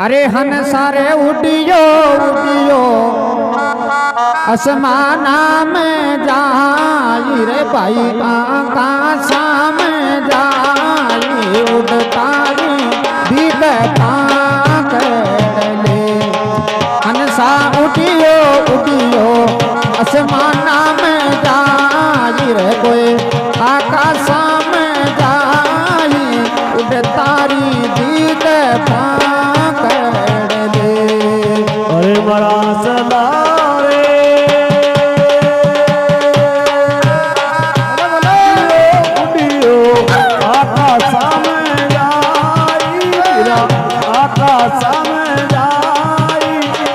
अरे हन सारे उडियो उडियो आसमाना में जाई रे भाई आकाशा में जाई उड़तारी दीद पाकड़ले हंसा उडियो उडियो आसमाना में जाई रे कोई आकाशा में जाई उड़तारी दीद पाकड़ले अरे बड़ा सदा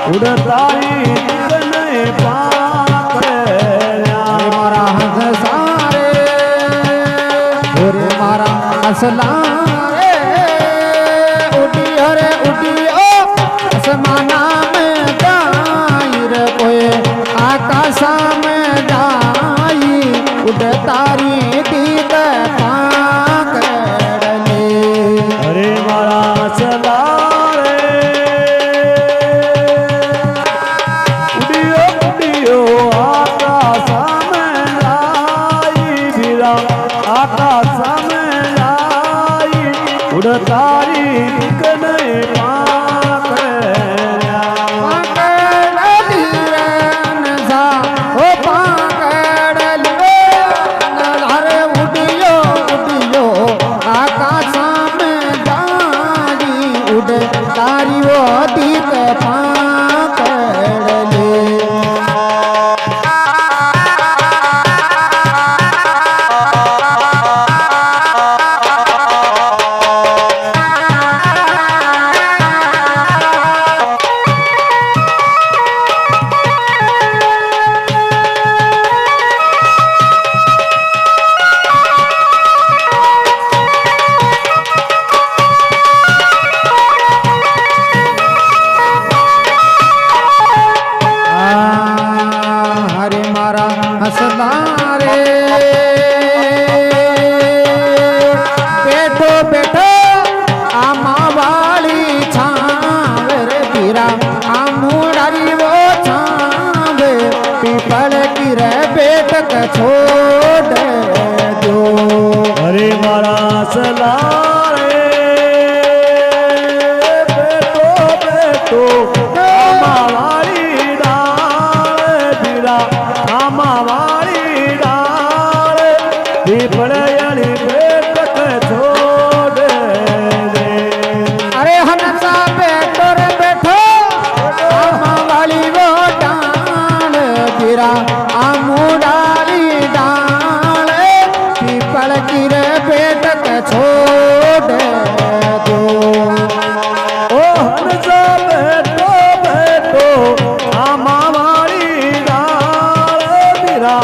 उड़तारी ने मारा हंस सारे मारा हंसला उडियो रे उडियो आसमाना में जाई रे कोई आकाशा में जाई उड़तारी दीद पाकड़ले अरे मारा सदा उड़तारी कने उडियो उडियो आकाशा में जाई उड़तारी वो दीद पाकड़ले हंसला रे बैठो बैठो आमा वाली छाव रे पीरा आमुड़ारी वो छाव पीपल की रे बेट के छोड़ दो अरे मारा सला रे बेटो बेटो हमारी डाल बिरा हमारी डाल पीपड़ियाली बेट के छोड़ दे अरे हंसा बैठो रे बैठो आमा वाली वो डाल गिरा आमुडाली डाल पीपल की रे बेट के छोड़ दो ओ हंसा बैठो बैठो हमारी डाल बिरा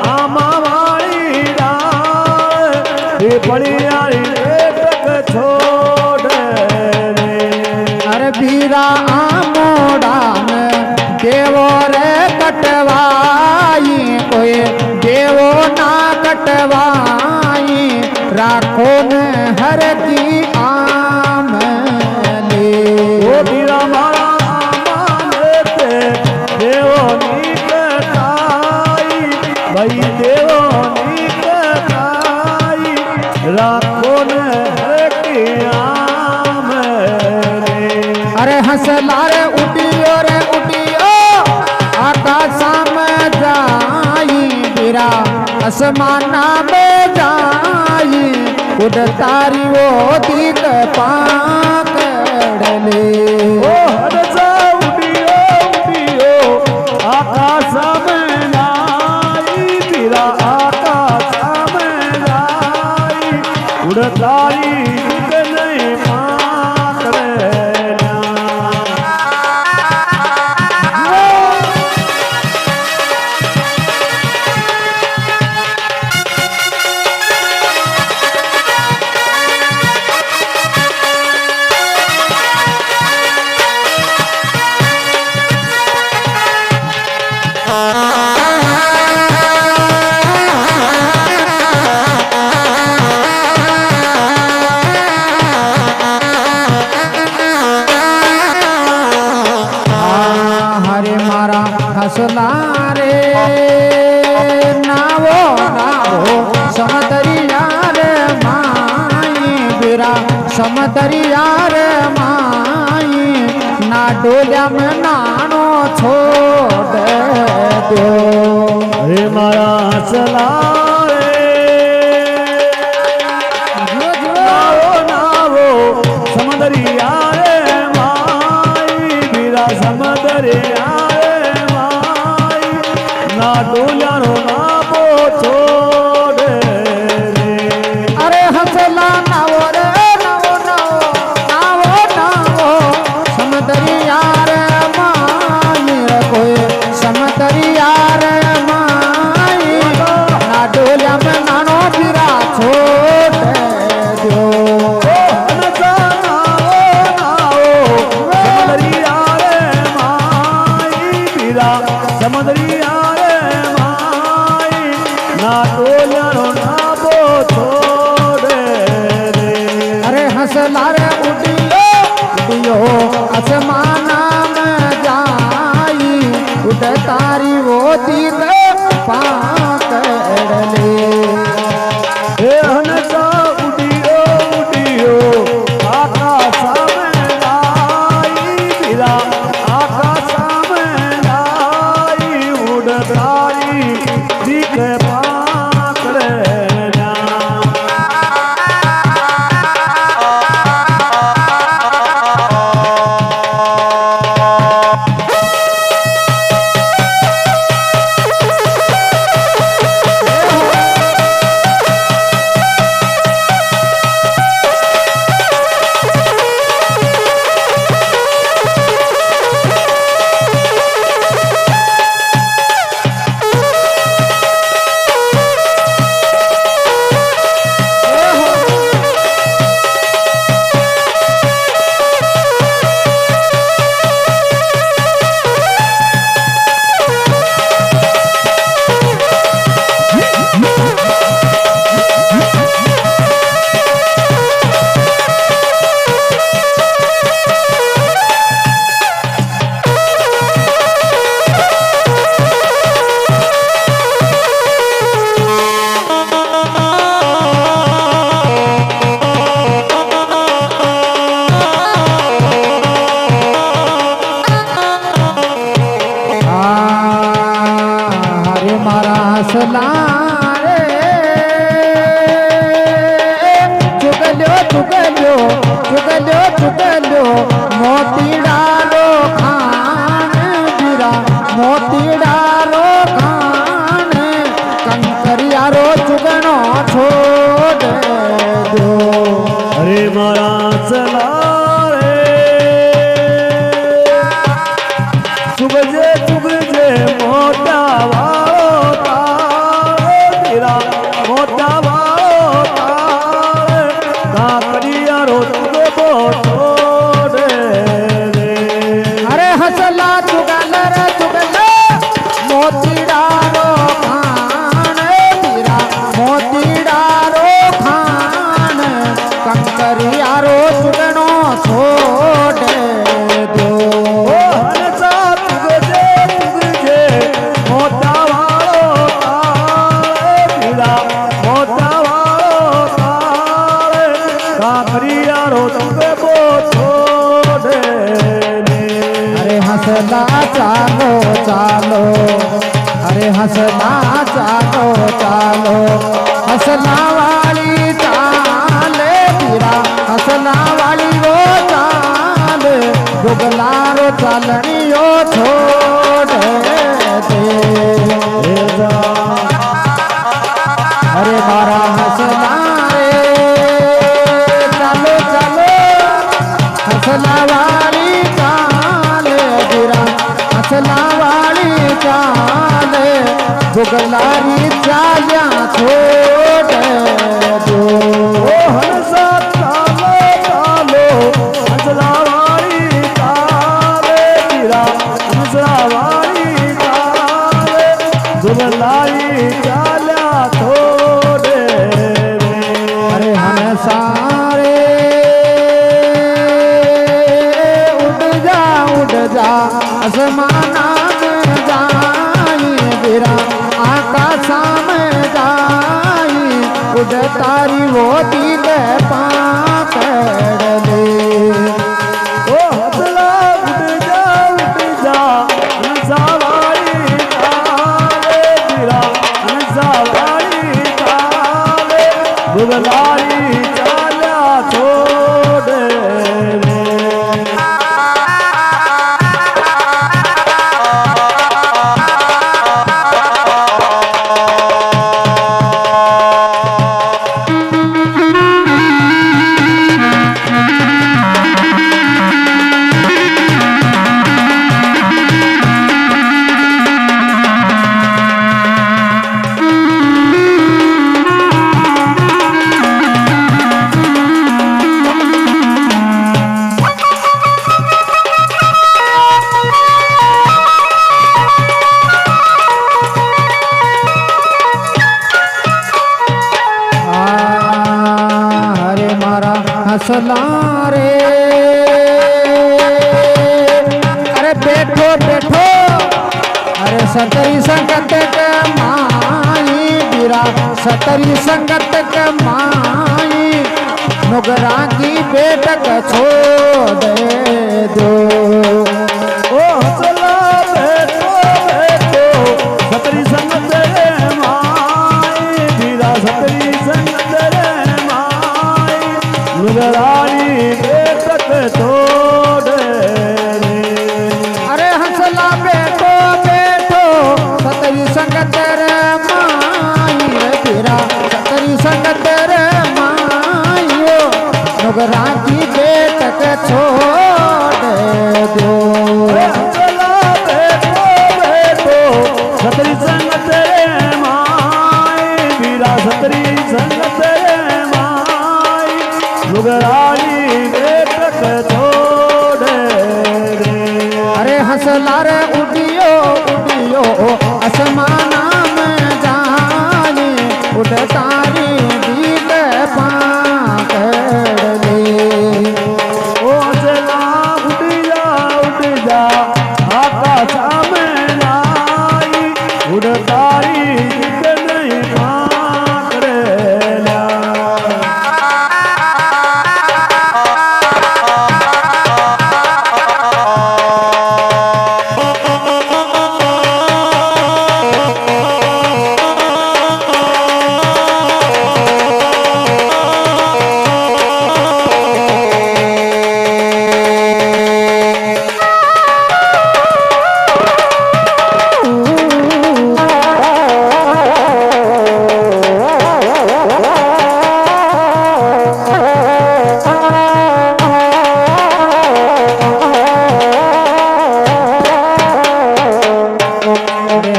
हमारी डाल पीपड़ियाली बेट के छोड़ दे अरे बीरा आमोडान देवो रे कटवाई कोई देवो ना कटवाई राखो न हर की आम ले ओ बीरा मारा मानते देवो निकटाई भाई देवो निकटाई राखो न हर की आम ले अरे हंसला रे उडियो आकाशा में जाई गिरा आसमाना में जाई उड़तारी वो दीद पाकड़ले ओ हंसा उडियो उडियो आकाश में नाई तेरा आकाश में नाई उड़तारी नहीं पाकड़ले हसला रे नावो नावो समदरिया रे माई बीरा समदरिया रे माई ना डोल्या में नानो छोड़ दो हे मारा हसला नावो नावो समदरिया रे माई बीरा समदरिया रे माई ना डोल्यानो नाबो छोड़े रे अरे हसला नावो रे नावो नावो नावो नावो समदरिया रे माई रे कोई समदरिया रे माई ना डोल्या में नानो बीरा छोड़ दो समदरिया रे माई ना डोल्यानो नाबो छोड़े रे अरे हसला रे उडियो उडियो आसमाना में जाई उड़ तारी वो दीद पाकड़ले हे हनसा उडियो उडियो आकाश में लाई बिरा आकाश में लाई उड़ तारी दिख पाकड़े ना हरे मारा हसला रे चुगल्यो चुगल्यो चुगल्यो चुगल्यो मोती डालो खान बीरा मोती डालो खान कंकरिया रो चुगनो छोड़ दो अरे मारा चला चुगजे चुगजे मोटा वालो तारे तेरा मोटा वालो तारे काकरिया रो चुगबो छोड़े रे अरे हसला चुगल रे चुगल मोती डालो खान बीरा मोती डालो खान कंकरिया रो चुगनो छोड़ दो अरे हंसना चालो चालो अरे हंसना चालो चालो हंसना वाली चाले बीरा हंसना वाली वो चाल दुगलारो चालनियो छोड़ दे अरे मारा हंसना रे चालो चालो हंसना वाली चाल बीरा हंसना वाली चाल दुगलारी चालिया छोड़ दो हंसा चालो चालो हंसला वाली तारे तेरा हंसला वाली तारे दुबलाई चाला छोड़े अरे हंसा रे उड़ जा आसमाना में जा तारी वो दीद पाकड़ ले ओ हसला उठ जा हंसावाड़ी तारे वीरा हंसावाड़ी तारे बुगलारी चाल्या छोड़ रे हसला रे अरे बैठो बैठो अरे सतरी संगत के माई बीरा सतरी संगत के माई नुगरा की बेटक छोड़ दो ओ हसला बैठो बैठो सतरी संगत रे माई वीरा सतरी संगत रे माई नुगरारी बेटक छोड़ रे अरे हंसला बैठो बैठो सतरी संगत रे माई रे बीरा सतरी संगत रे माई नुगरा की बेटक छोड़ दो हसला बैठो बैठो सतरी संगत रे माई वीरा सतरी संगत रे माई नुगरारी बेटक छोड़ रे अरे हंसला रे उड़ियो उड़ियो आसमाना में जाने उड़ तारी दीद पाकड़ ले ओ हसला उठ जा आकाश में लाई उड़तारी नहीं पाकड़ेला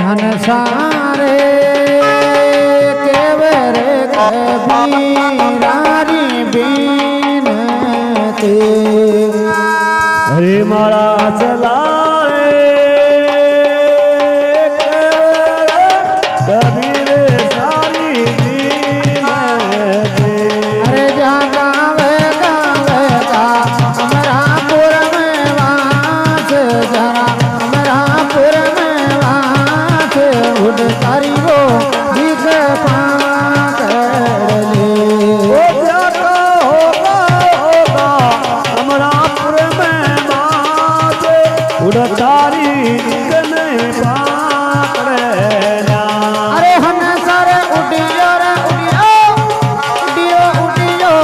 हन सारे केवरे कबीरारी बीनते हरे मारा चलाए कबीर सारी दीनते अरे जहाँ गावे गावे का अमरापुर में वास जरा अमरापुर में वास उड़ तारी वो दीद पाकड़ ले ओ जाता होगा अमरापुर में बात उड़तारी नहीं पाकड़ेला अरे हम सारे उड़ियो रे उड़ियो उड़ियो उड़ियो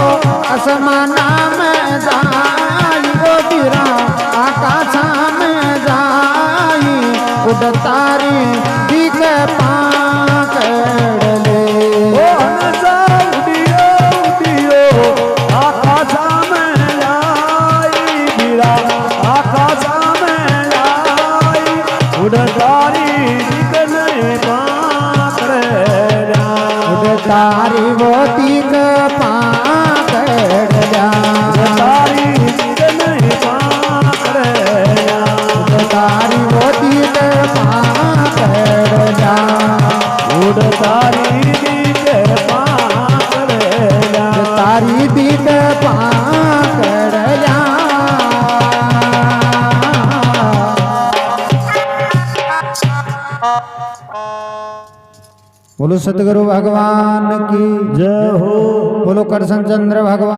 आसमाना में जाई वो बीरा आकाश में जाई उड़ तारी दीद पाकड़ ले ओ हंसा उड़ियो उड़ियो आकाश में लाई वीरा आकाश में लाई उड़तारी नहीं पाकड़ेला उड़ तारी वो दीद पाकड़ जा उड़तारी नहीं पाकड़ेला उड़ तारी वो दीद पाकड़ जा उड़तारी के पाकड़ेला तारी दीद पाकड़ जा बोलो सतगुरु भगवान की जय हो बोलो करशन चंद्र भगवान